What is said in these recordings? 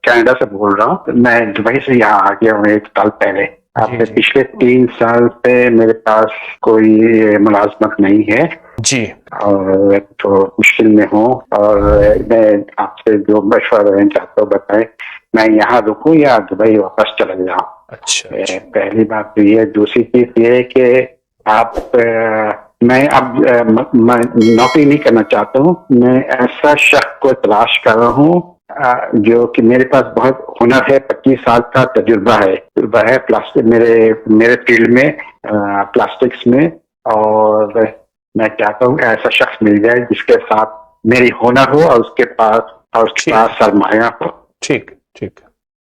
Canada سے بول رہا ہوں. میں دبئی سے یہاں آ گیا ہوں 1 سال پہلے. پچھلے 3 سال سے میرے پاس کوئی ملازمت نہیں ہے جی اور تو مشکل میں ہوں, اور میں آپ سے جو مشورہ دینا چاہتا ہوں بتائیں, میں یہاں رکوں یا دبئی واپس چلا جاؤں. اچھا پہلی بات تو یہ. دوسری چیز یہ ہے کہ آپ میں اب نوکری نہیں کرنا چاہتا ہوں. میں ایسا شخص کو تلاش کر رہا ہوں جو کہ میرے پاس بہت ہنر ہے, 25 سال کا تجربہ ہے پلاسٹک میرے فیلڈ میں, پلاسٹکس میں, اور میں چاہتا ہوں ایسا شخص مل جائے جس کے ساتھ میری ہنر ہو اور اس کے پاس سرمایہ ہو. ٹھیک ٹھیک,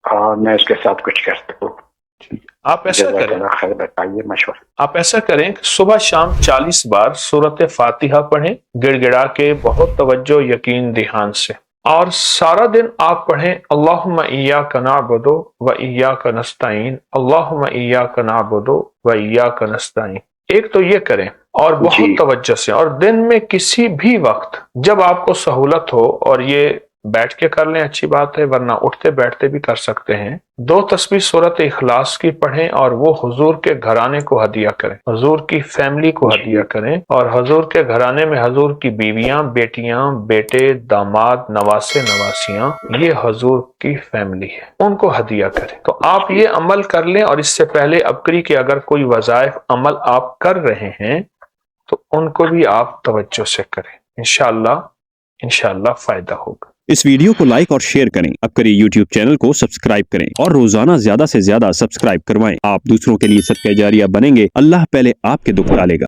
اور میں اس کے ساتھ کچھ کر سکوں. آپ ایسا کریں, خیر بتائیے مشورہ. آپ ایسا کریں کہ صبح شام 40 بار سورۃ فاتحہ پڑھیں, گڑ گڑا کے, بہت توجہ, یقین, دھیان سے, اور سارا دن آپ پڑھیں اللہم ایاک نعبد و ایاک نستعین, اللہم ایاک نعبد و ایاک نستعین. ایک تو یہ کریں اور بہت توجہ سے, اور دن میں کسی بھی وقت جب آپ کو سہولت ہو, اور یہ بیٹھ کے کر لیں اچھی بات ہے, ورنہ اٹھتے بیٹھتے بھی کر سکتے ہیں, 2 تسبیح سورۃ اخلاص کی پڑھیں, اور وہ حضور کے گھرانے کو ہدیہ کریں, حضور کی فیملی کو ہدیہ کریں, اور حضور کے گھرانے میں حضور کی بیویاں, بیٹیاں, بیٹے, داماد, نواسے, نواسیاں, یہ حضور کی فیملی ہے, ان کو ہدیہ کریں. تو آپ یہ عمل کر لیں, اور اس سے پہلے ابکری کے اگر کوئی وظائف عمل آپ کر رہے ہیں تو ان کو بھی آپ توجہ سے کریں. انشاءاللہ فائدہ ہوگا. اس ویڈیو کو لائک اور شیئر کریں. اب کری یوٹیوب چینل کو سبسکرائب کریں, اور روزانہ زیادہ سے زیادہ سبسکرائب کروائیں. آپ دوسروں کے لیے صدقہ جاریہ بنیں گے. اللہ پہلے آپ کے دکھ ڈالے گا.